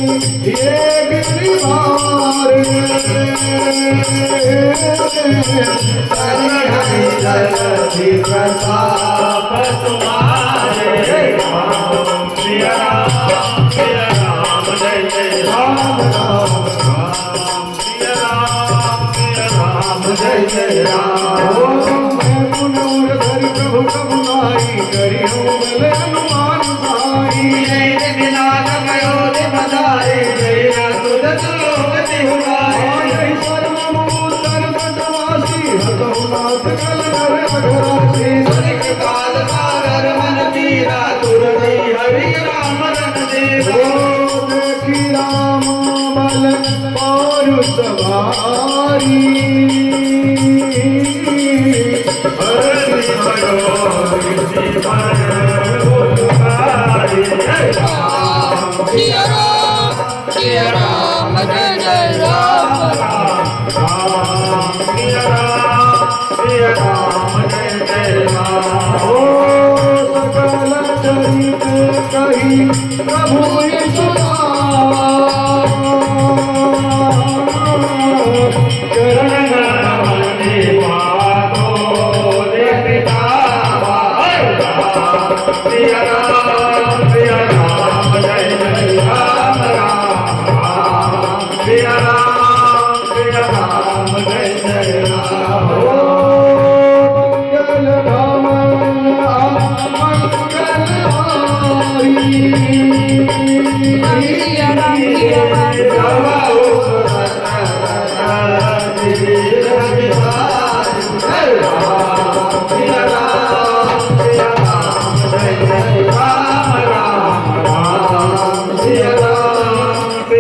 ये गिरधार जलधि प्रताप तुम्हारे राम सिया राम जय जय राम राम राम सिया राम जय जय राम। मैं पुनः धरि प्रभु प्रभु नाई करी बल हनुमान भाई जय विनाश भयो बधाई जय तुझ लोकति हुआई जय सर्वभूतन पटवासी हतोनाथ कल कर अघरासी सुनि कृपाल सागर मन पीरा तुरति हरि राम रन देवा देखी राम बल और सवारी सिया राम जय जय राम सिया राम जय जय राम। सकल चरित कही प्रभु चरण सिया राम जय जय राम राम सिया राम जय जय राम। मंगल धाम मंगल हारी